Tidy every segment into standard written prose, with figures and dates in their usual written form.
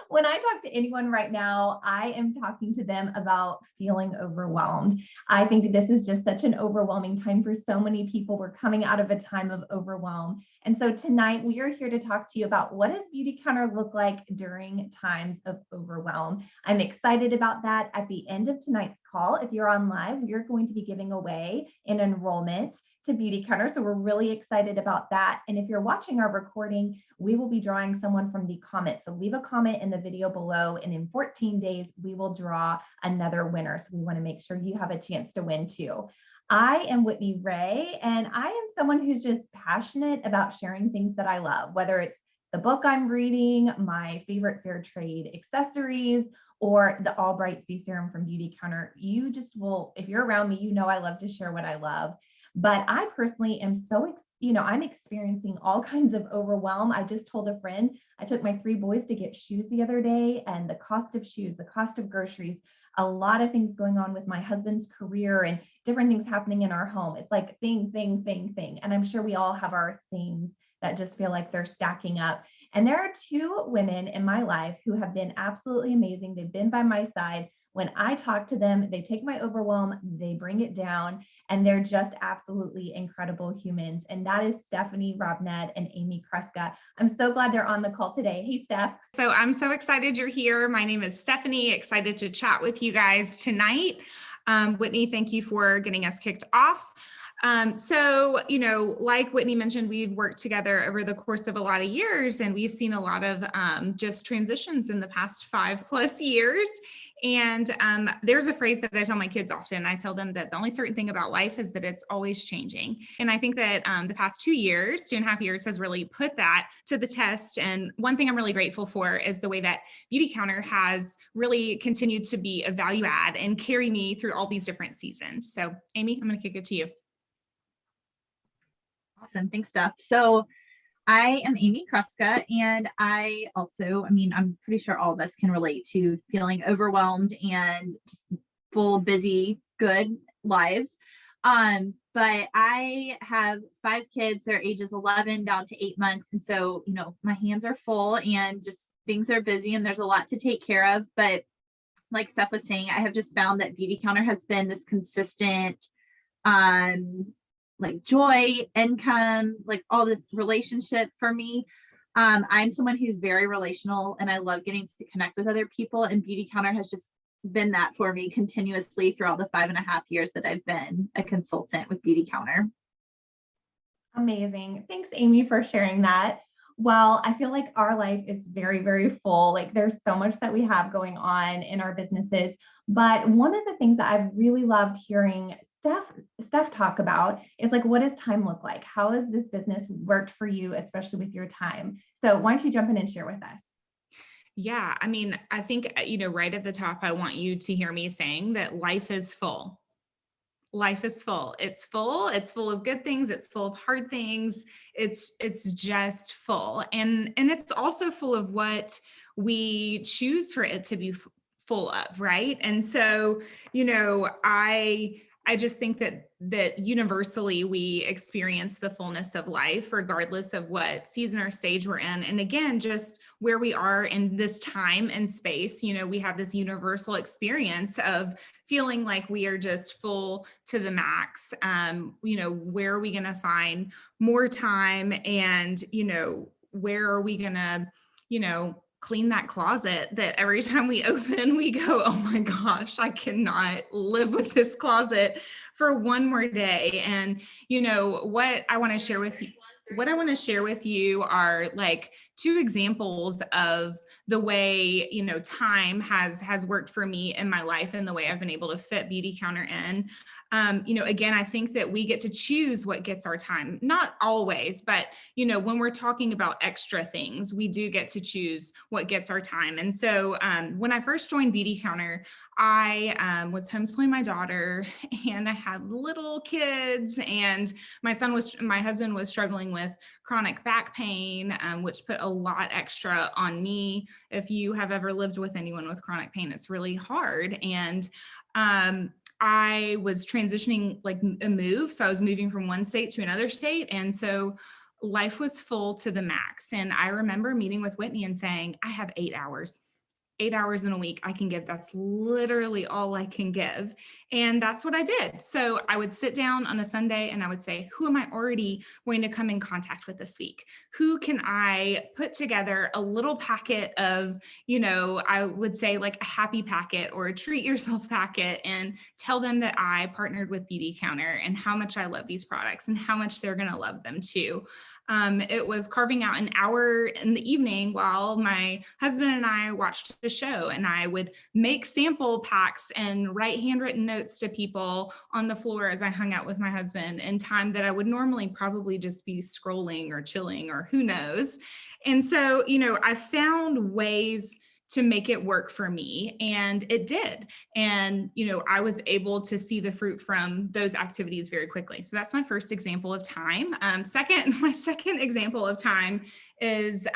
When I talk to anyone right now, I am talking to them about feeling overwhelmed. I think this is just such an overwhelming time for so many people. We're coming out of a time of overwhelm. And so tonight we are here to talk to you about what does Beautycounter look like during times of overwhelm. I'm excited about that. At the end of tonight's call, if you're on live, we are going to be giving away an enrollment to Beautycounter. So we're really excited about that. And if you're watching our recording, we will be drawing someone from the comments. So leave a comment in the video below, and in 14 days, we will draw another winner. So we want to make sure you have a chance to win too. I am Whitney Ray, and I am someone who's just passionate about sharing things that I love, whether it's the book I'm reading, my favorite fair trade accessories, or the All Bright C Serum from Beautycounter. You just will, if you're around me, you know I love to share what I love. But I personally am I'm experiencing all kinds of overwhelm. I just told a friend, I took my 3 boys to get shoes the other day, and the cost of shoes, the cost of groceries, a lot of things going on with my husband's career and different things happening in our home. It's like thing. And I'm sure we all have our things that just feel like they're stacking up. And there are 2 women in my life who have been absolutely amazing. They've been by my side. When I talk to them, they take my overwhelm, they bring it down, and they're just absolutely incredible humans. And that is Stephanie Robnett and Amy Kruska. I'm so glad they're on the call today. Hey, Steph. So I'm so excited you're here. My name is Stephanie, excited to chat with you guys tonight. Whitney, thank you for getting us kicked off. Like Whitney mentioned, we've worked together over the course of a lot of years, and we've seen a lot of just transitions in the past 5+ years. And there's a phrase that I tell my kids often. I tell them that the only certain thing about life is that it's always changing. And I think that the past 2.5 years has really put that to the test. And one thing I'm really grateful for is the way that Beautycounter has really continued to be a value add and carry me through all these different seasons. So Amy, I'm going to kick it to you. Awesome. Thanks, Steph. So I am Amy Kruska, and I'm pretty sure all of us can relate to feeling overwhelmed and just full, busy, good lives. But I have 5 kids. They're ages 11 down to 8 months. And so, my hands are full and just things are busy and there's a lot to take care of. But like Steph was saying, I have just found that Beautycounter has been this consistent, joy, income, all the relationship for me. I'm someone who's very relational, and I love getting to connect with other people, and Beautycounter has just been that for me continuously throughout the 5.5 years that I've been a consultant with Beautycounter. Amazing. Thanks, Amy, for sharing that. Well, I feel like our life is very, very full. There's so much that we have going on in our businesses. But one of the things that I've really loved hearing Steph talk about is what does time look like? How has this business worked for you, especially with your time? So why don't you jump in and share with us? Yeah, I think, right at the top, I want you to hear me saying that life is full. Life is full. It's full. It's full of good things. It's full of hard things. It's just full. And it's also full of what we choose for it to be full of, right? And so, I just think that universally we experience the fullness of life, regardless of what season or stage we're in. And again, just where we are in this time and space, we have this universal experience of feeling like we are just full to the max. Where are we going to find more time? And, where are we going to, clean that closet that every time we open, we go, oh my gosh, I cannot live with this closet for one more day. And, what I want to share with you are 2 examples of the way, time has worked for me in my life and the way I've been able to fit Beautycounter in. Again, I think that we get to choose what gets our time. Not always, but, when we're talking about extra things, we do get to choose what gets our time. And so when I first joined Beautycounter, I was homeschooling my daughter, and I had little kids, and my husband was struggling with chronic back pain, which put a lot extra on me. If you have ever lived with anyone with chronic pain, it's really hard. And I was transitioning a move. So I was moving from one state to another state. And so life was full to the max. And I remember meeting with Whitney and saying, I have 8 hours. 8 hours in a week I can give. That's literally all I can give. And that's what I did. So I would sit down on a Sunday and I would say, who am I already going to come in contact with this week? Who can I put together a little packet of, I would say like a happy packet or a treat yourself packet, and tell them that I partnered with Beautycounter and how much I love these products and how much they're going to love them too. It was carving out an hour in the evening while my husband and I watched the show, and I would make sample packs and write handwritten notes to people on the floor as I hung out with my husband in time that I would normally probably just be scrolling or chilling or who knows. And so, I found ways to make it work for me, and it did. And, I was able to see the fruit from those activities very quickly. So that's my first example of time. My second example of time is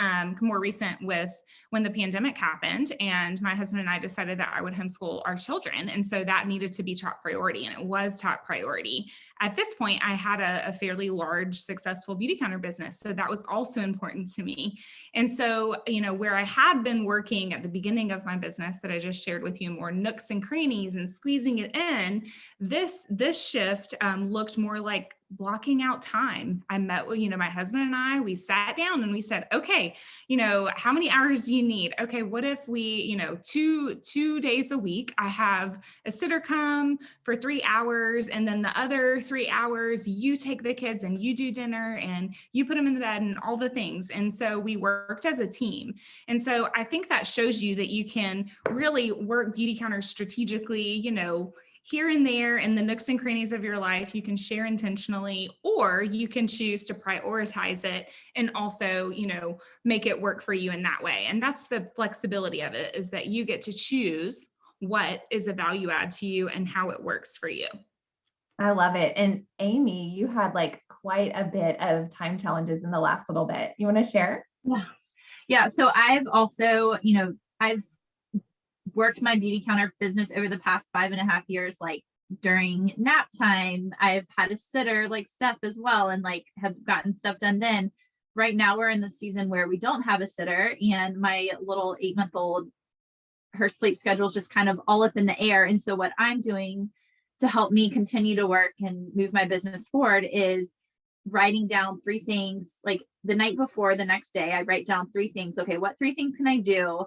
more recent with when the pandemic happened, and my husband and I decided that I would homeschool our children. And so that needed to be top priority, and it was top priority. At this point, I had a fairly large, successful Beautycounter business. So that was also important to me. And so, where I had been working at the beginning of my business that I just shared with you, more nooks and crannies and squeezing it in, this shift looked more like blocking out time. I met with, my husband and I, we sat down and we said, okay, how many hours do you need? Okay, what if we, 2 days a week, I have a sitter come for 3 hours, and then the other 3 hours, you take the kids and you do dinner and you put them in the bed and all the things. And so we worked as a team. And so I think that shows you that you can really work Beautycounter strategically, here and there in the nooks and crannies of your life. You can share intentionally, or you can choose to prioritize it and also, make it work for you in that way. And that's the flexibility of it, is that you get to choose what is a value add to you and how it works for you. I love it. And Amy, you had like quite a bit of time challenges in the last little bit. You want to share? Yeah. So I've also, I've worked my Beautycounter business over the past 5.5 years, like during nap time. I've had a sitter like Steph as well, and like have gotten stuff done then. Right now we're in the season where we don't have a sitter, and my little 8-month-old, her sleep schedule is just kind of all up in the air. And so what I'm doing to help me continue to work and move my business forward is writing down 3 things. Like the night before, the next day, I write down 3 things. Okay, what 3 things can I do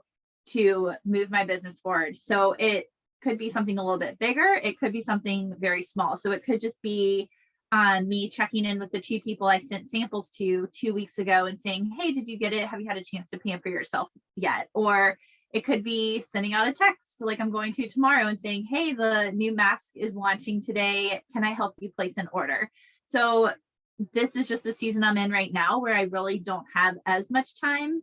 to move my business forward? So it could be something a little bit bigger. It could be something very small. So it could just be me checking in with the 2 people I sent samples to 2 weeks ago and saying, hey, did you get it? Have you had a chance to pamper yourself yet? Or it could be sending out a text like I'm going to tomorrow and saying, hey, the new mask is launching today. Can I help you place an order? So this is just the season I'm in right now, where I really don't have as much time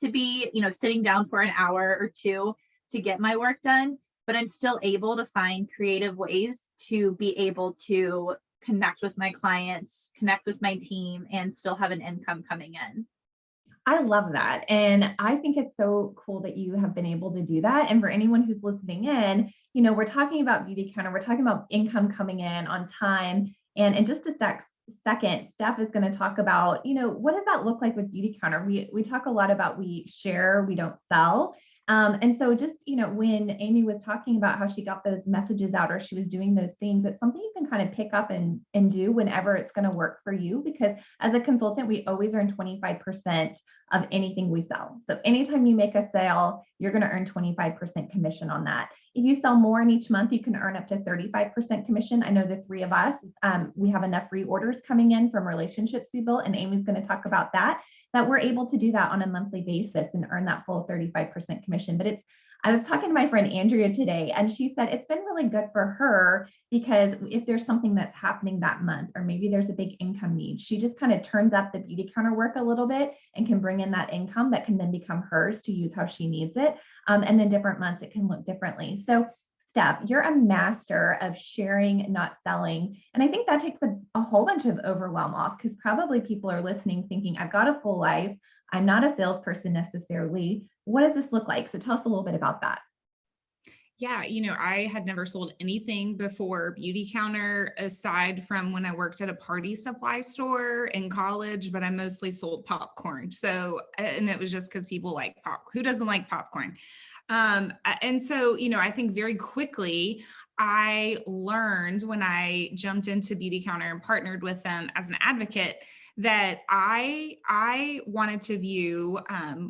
to be, sitting down for an hour or 2 to get my work done, but I'm still able to find creative ways to be able to connect with my clients, connect with my team, and still have an income coming in. I love that. And I think it's so cool that you have been able to do that. And for anyone who's listening in, we're talking about Beautycounter, we're talking about income coming in on time. And in just a second, Steph is going to talk about, what does that look like with Beautycounter? We talk a lot about we share, we don't sell. And so just, when Amy was talking about how she got those messages out, or she was doing those things, it's something you can kind of pick up and do whenever it's going to work for you, because as a consultant, we always earn 25% of anything we sell. So anytime you make a sale, you're going to earn 25% commission on that. If you sell more in each month, you can earn up to 35% commission. I know the 3 of us, we have enough reorders coming in from relationships we built, and Amy's going to talk about that we're able to do that on a monthly basis and earn that full 35% commission. But I was talking to my friend Andrea today, and she said it's been really good for her, because if there's something that's happening that month, or maybe there's a big income need, she just kind of turns up the Beautycounter work a little bit and can bring in that income that can then become hers to use how she needs it. And then different months it can look differently. So Steph, you're a master of sharing, not selling. And I think that takes a whole bunch of overwhelm off, because probably people are listening thinking, I've got a full life. I'm not a salesperson necessarily. What does this look like? So tell us a little bit about that. Yeah, I had never sold anything before Beautycounter aside from when I worked at a party supply store in college, but I mostly sold popcorn. So, and it was just because people like pop. Who doesn't like popcorn? And so, I think very quickly I learned when I jumped into Beautycounter and partnered with them as an advocate that I wanted to view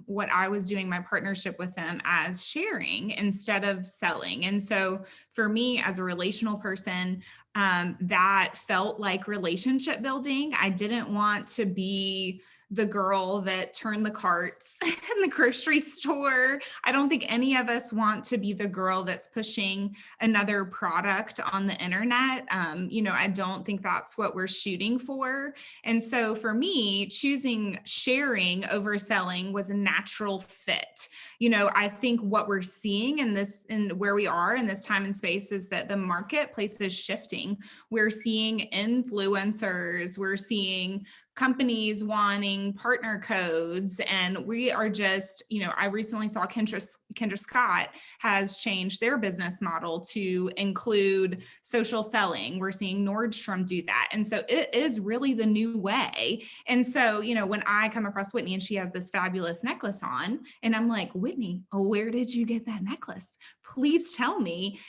what I was doing, my partnership with them, as sharing instead of selling. And so for me as a relational person, that felt like relationship building. I didn't want to be the girl that turned the carts in the grocery store. I don't think any of us want to be the girl that's pushing another product on the internet. I don't think that's what we're shooting for. And so for me, choosing sharing over selling was a natural fit. I think what we're seeing in where we are in this time and space is that the marketplace is shifting. We're seeing influencers, we're seeing companies wanting partner codes, and we are just, I recently saw Kendra Scott has changed their business model to include social selling. We're seeing Nordstrom do that. And so it is really the new way. And so, when I come across Whitney and she has this fabulous necklace on, and I'm like, Whitney, where did you get that necklace? Please tell me,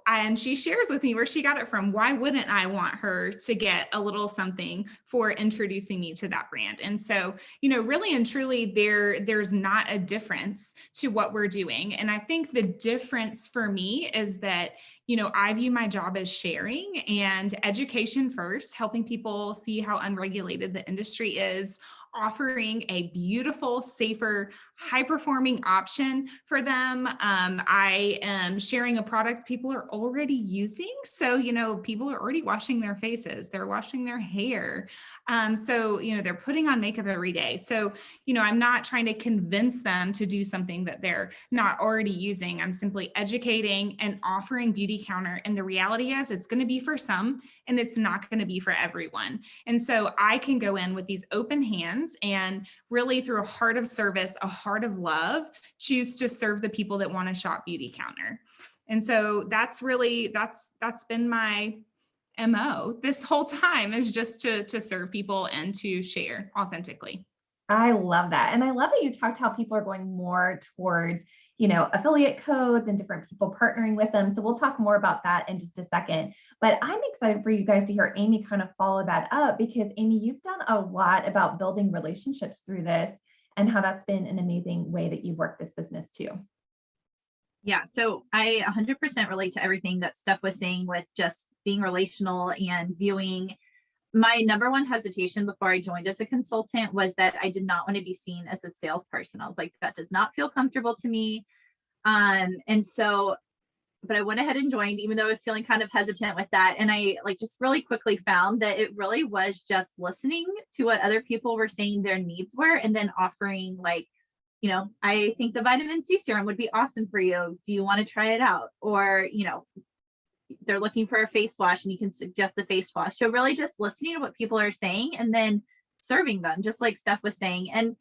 and she shares with me where she got it from. Why wouldn't I want her to get a little something for introducing me to that brand? And so, really and truly, there's not a difference to what we're doing. And I think the difference for me is that, I view my job as sharing and education first, helping people see how unregulated the industry is, offering a beautiful, safer, high-performing option for them. I am sharing a product people are already using. So, people are already washing their faces, they're washing their hair. So, they're putting on makeup every day. So, I'm not trying to convince them to do something that they're not already using. I'm simply educating and offering Beautycounter. And the reality is it's going to be for some and it's not going to be for everyone. And so I can go in with these open hands and really, through a heart of service, a heart of love, choose to serve the people that want to shop Beautycounter. And so that's been my MO this whole time, is just to serve people and to share authentically. I love that. And I love that you talked how people are going more towards, affiliate codes and different people partnering with them. So we'll talk more about that in just a second. But I'm excited for you guys to hear Amy kind of follow that up, because Amy, you've done a lot about building relationships through this and how that's been an amazing way that you've worked this business too. Yeah, so I 100% relate to everything that Steph was saying with just being relational and viewing. My number one hesitation before I joined as a consultant was that I did not want to be seen as a salesperson. I was like, that does not feel comfortable to me. And so, but I went ahead and joined, even though I was feeling kind of hesitant with that. And I just really quickly found that it really was just listening to what other people were saying their needs were, and then offering I think the vitamin C serum would be awesome for you. Do you want to try it out? Or, they're looking for a face wash and you can suggest the face wash. So really just listening to what people are saying and then serving them, just like Steph was saying. And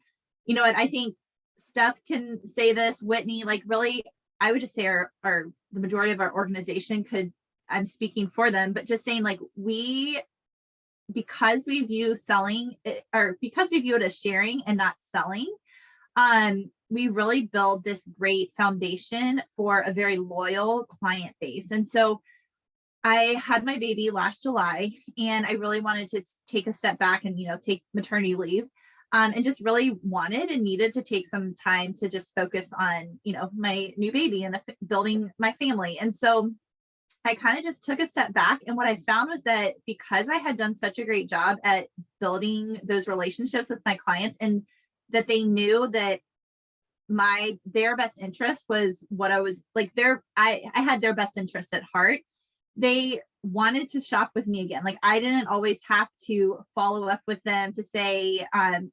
what I think Steph can say this, Whitney, really, I would just say the majority of our organization I'm speaking for them, but just saying because we view selling, or because we view it as sharing and not selling, we really build this great foundation for a very loyal client base. And so I had my baby last July, and I really wanted to take a step back and, take maternity leave, and just really wanted and needed to take some time to just focus on, my new baby and building my family. And so I kind of just took a step back. And what I found was that because I had done such a great job at building those relationships with my clients, and that they knew that their best interest was what I was like, I had their best interest at heart. They wanted to shop with me again. I didn't always have to follow up with them to say, can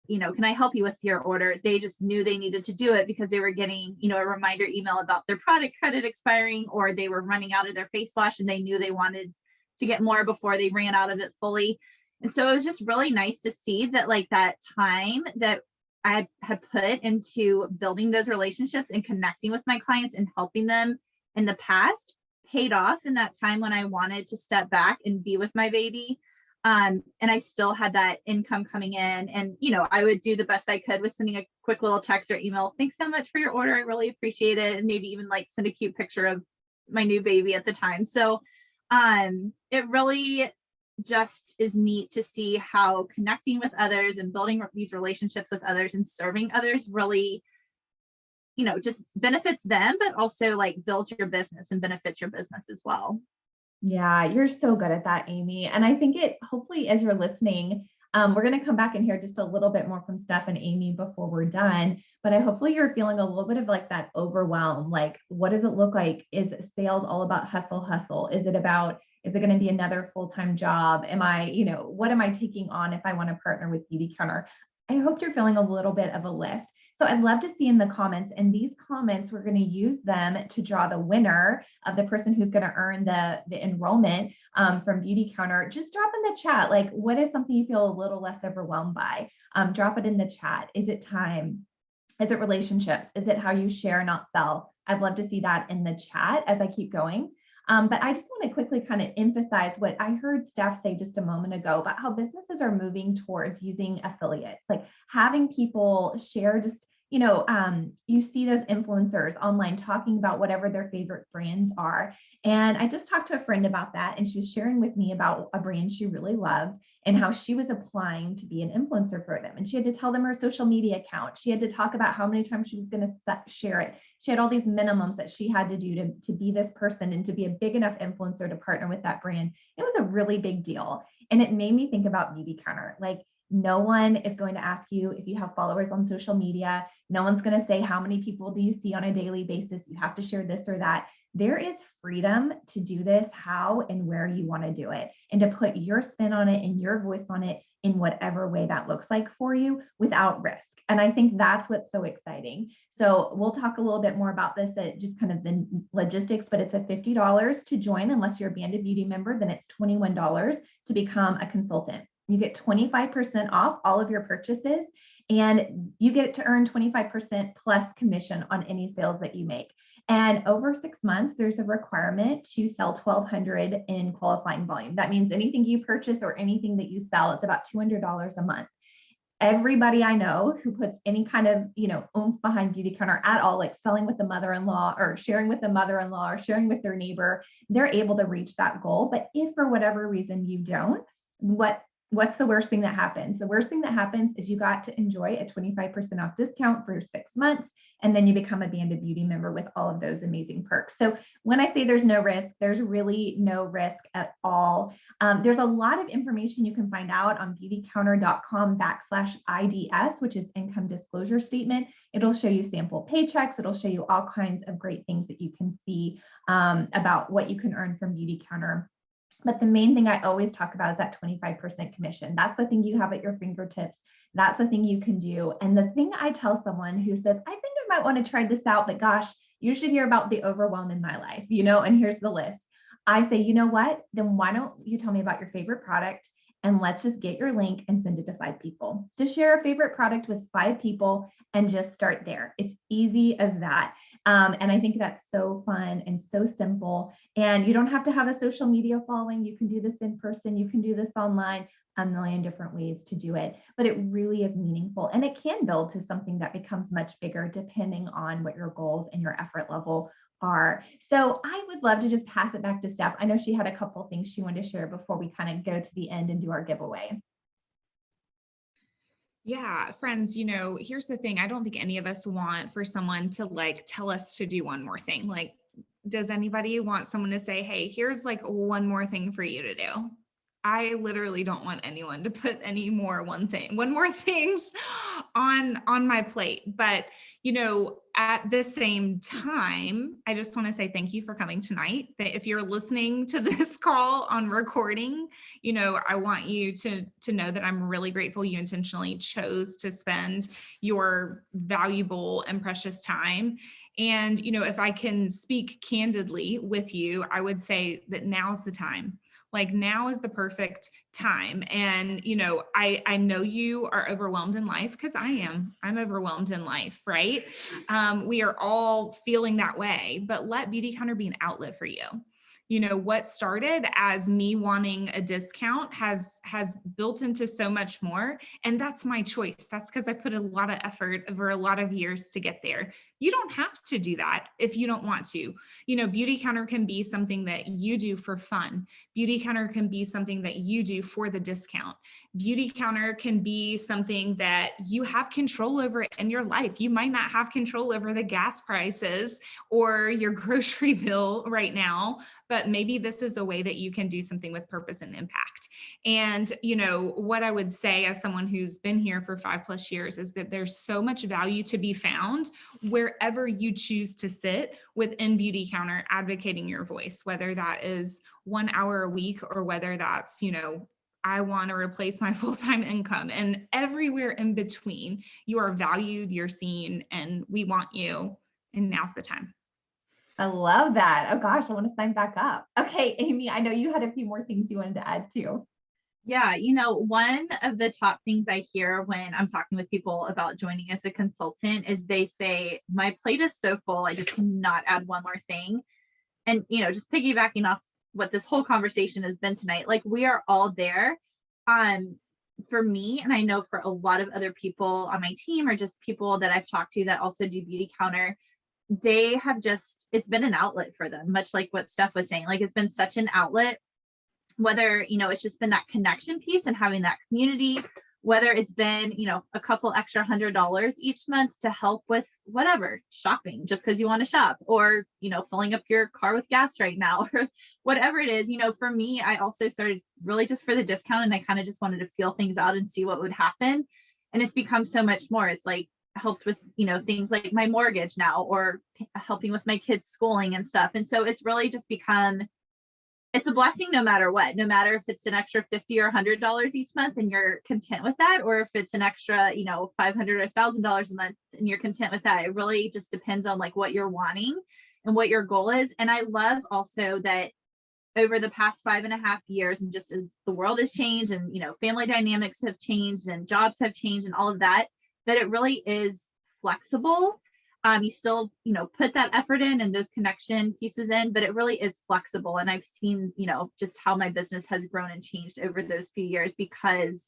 I help you with your order? They just knew they needed to do it because they were getting, a reminder email about their product credit expiring, or they were running out of their face wash and they knew they wanted to get more before they ran out of it fully. And so it was just really nice to see that that time that I had put into building those relationships and connecting with my clients and helping them in the past paid off in that time when I wanted to step back and be with my baby. And I still had that income coming in, and, I would do the best I could with sending a quick little text or email. Thanks so much for your order. I really appreciate it. And maybe even like send a cute picture of my new baby at the time. So, it really just is neat to see how connecting with others and building these relationships with others and serving others really, just benefits them, but also like builds your business and benefits your business as well. Yeah, you're so good at that, Amy. And I think hopefully, as you're listening, we're going to come back and hear just a little bit more from Steph and Amy before we're done. But hopefully you're feeling a little bit of like that overwhelm. Like, what does it look like? Is sales all about hustle? Is it going to be another full-time job? What am I taking on if I want to partner with Beautycounter? I hope you're feeling a little bit of a lift. So I'd love to see in the comments, and these comments, we're going to use them to draw the winner of the person who's going to earn the enrollment from Beautycounter. Just drop in the chat, like, what is something you feel a little less overwhelmed by? Drop it in the chat. Is it time? Is it relationships? Is it how you share, not sell? I'd love to see that in the chat as I keep going. But I just want to quickly kind of emphasize what I heard Steph say just a moment ago about how businesses are moving towards using affiliates, like having people share just, you see those influencers online talking about whatever their favorite brands are. And I just talked to a friend about that, and she was sharing with me about a brand she really loved and how she was applying to be an influencer for them. And she had to tell them her social media account. She had to talk about how many times she was going to share it. She had all these minimums that she had to do to be this person and to be a big enough influencer to partner with that brand. It was a really big deal. And it made me think about Beautycounter. Like, no one is going to ask you if you have followers on social media. No one's going to say, how many people do you see on a daily basis? You have to share this or that. There is freedom to do this how and where you want to do it, and to put your spin on it and your voice on it in whatever way that looks like for you without risk. And I think that's what's so exciting. So we'll talk a little bit more about this at just kind of the logistics, but it's a $50 to join. Unless you're a Band of Beauty member, then it's $21 to become a consultant. You get 25% off all of your purchases, and you get to earn 25% plus commission on any sales that you make. And over 6 months, there's a requirement to sell 1,200 in qualifying volume. That means anything you purchase or anything that you sell, it's about $200 a month. Everybody I know who puts any kind of, oomph behind Beautycounter at all, like selling with the mother-in-law or sharing with the mother-in-law or sharing with their neighbor, they're able to reach that goal. But if for whatever reason you don't, what's the worst thing that happens? The worst thing that happens is you got to enjoy a 25% off discount for 6 months, and then you become a Band of Beauty member with all of those amazing perks. So when I say there's no risk, there's really no risk at all. There's a lot of information you can find out on beautycounter.com/IDS, which is income disclosure statement. It'll show you sample paychecks. It'll show you all kinds of great things that you can see about what you can earn from Beautycounter. But the main thing I always talk about is that 25% commission. That's the thing you have at your fingertips. That's the thing you can do. And the thing I tell someone who says, I think I might want to try this out, but gosh, you should hear about the overwhelm in my life, and here's the list. I say, you know what? Then why don't you tell me about your favorite product, and let's just get your link and send it to 5 people. Just share a favorite product with 5 people and just start there. It's easy as that. And I think that's so fun and so simple. And you don't have to have a social media following. You can do this in person. You can do this online. A million different ways to do it, but it really is meaningful, and it can build to something that becomes much bigger depending on what your goals and your effort level are. So I would love to just pass it back to Steph. I know she had a couple of things she wanted to share before we kind of go to the end and do our giveaway. Yeah, friends, here's the thing. I don't think any of us want for someone to tell us to do one more thing. Like, does anybody want someone to say, hey, here's one more thing for you to do? I literally don't want anyone to put one more things on my plate. But, at the same time, I just want to say thank you for coming tonight. That if you're listening to this call on recording, I want you to know that I'm really grateful you intentionally chose to spend your valuable and precious time. And, if I can speak candidly with you, I would say that now's the time. Like now is the perfect time. And, I know you are overwhelmed in life because I'm overwhelmed in life, right? We are all feeling that way, but let Beautycounter be an outlet for you. What started as me wanting a discount has built into so much more. And that's my choice. That's because I put a lot of effort over a lot of years to get there. You don't have to do that if you don't want to. Beautycounter can be something that you do for fun. Beautycounter can be something that you do for the discount. Beautycounter can be something that you have control over in your life. You might not have control over the gas prices or your grocery bill right now, but maybe this is a way that you can do something with purpose and impact. And, what I would say as someone who's been here for 5+ years is that there's so much value to be found wherever you choose to sit within Beautycounter, advocating your voice, whether that is 1 hour a week or whether that's, I want to replace my full-time income, and everywhere in between. You are valued, you're seen, and we want you. And now's the time. I love that. Oh gosh, I want to sign back up. Okay, Amy, I know you had a few more things you wanted to add too. Yeah, one of the top things I hear when I'm talking with people about joining as a consultant is they say, my plate is so full, I just cannot add one more thing. And, just piggybacking off what this whole conversation has been tonight, like we are all there. For me, and I know for a lot of other people on my team or just people that I've talked to that also do Beautycounter, they have it's been an outlet for them, much like what Steph was saying. Like it's been such an outlet, whether, it's just been that connection piece and having that community, whether it's been, a couple extra $100 each month to help with whatever, shopping, just because you want to shop, or, filling up your car with gas right now, or whatever it is. For me, I also started really just for the discount, and I kind of just wanted to feel things out and see what would happen. And it's become so much more. It's like helped with, things like my mortgage now, or helping with my kids' schooling and stuff. And so it's really just become, it's a blessing no matter what, no matter if it's an extra $50 or $100 each month and you're content with that, or if it's an extra, $500 or $1,000 a month and you're content with that. It really just depends on like what you're wanting and what your goal is. And I love also that over the past 5.5 years, and just as the world has changed and, family dynamics have changed and jobs have changed and all of that, that it really is flexible. You still, put that effort in and those connection pieces in, but it really is flexible. And I've seen, just how my business has grown and changed over those few years because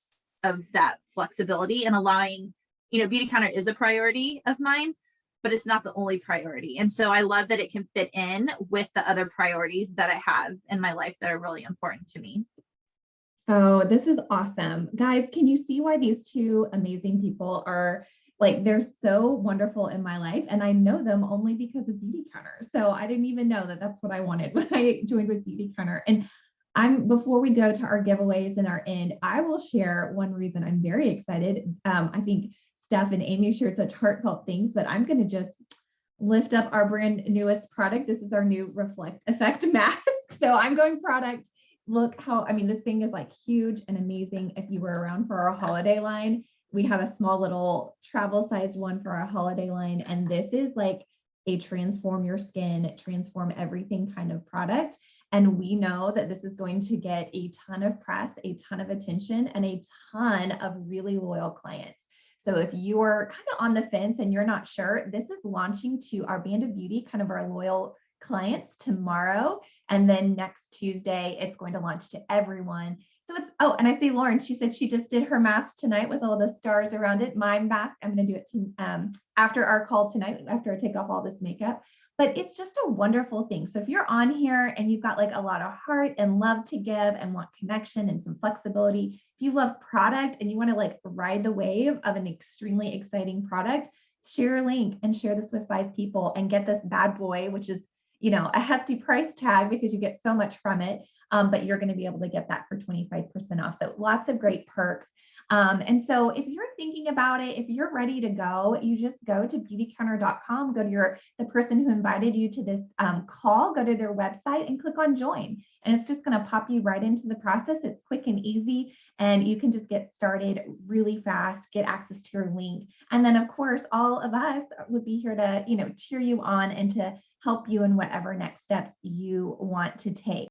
of that flexibility and allowing, Beautycounter is a priority of mine, but it's not the only priority. And so I love that it can fit in with the other priorities that I have in my life that are really important to me. Oh, this is awesome. Guys, can you see why these two amazing people are they're so wonderful in my life, and I know them only because of Beautycounter. So I didn't even know that that's what I wanted when I joined with Beautycounter. And before we go to our giveaways and our end, I will share one reason I'm very excited. I think Steph and Amy shared such heartfelt things, but I'm going to just lift up our brand newest product. This is our new Reflect Effect mask. So I'm going product. Look how, this thing is like huge and amazing. If you were around for our holiday line, we have a small little travel sized one for our holiday line. And this is like a transform your skin, transform everything kind of product. And we know that this is going to get a ton of press, a ton of attention, and a ton of really loyal clients. So if you're kind of on the fence and you're not sure, this is launching to our Band of Beauty, kind of our loyal clients tomorrow. And then next Tuesday, it's going to launch to everyone. So it's, oh, and I see Lauren, she said she just did her mask tonight with all the stars around it. My mask, I'm going to do it after our call tonight, after I take off all this makeup. But it's just a wonderful thing. So if you're on here and you've got like a lot of heart and love to give and want connection and some flexibility, if you love product and you want to like ride the wave of an extremely exciting product, share a link and share this with 5 people and get this bad boy, which is, a hefty price tag because you get so much from it. But you're going to be able to get that for 25% off. So lots of great perks. And so if you're thinking about it, if you're ready to go, you just go to beautycounter.com, go to the person who invited you to this call, go to their website and click on join. And it's just going to pop you right into the process. It's quick and easy, and you can just get started really fast, get access to your link. And then of course, all of us would be here to, cheer you on and to help you in whatever next steps you want to take.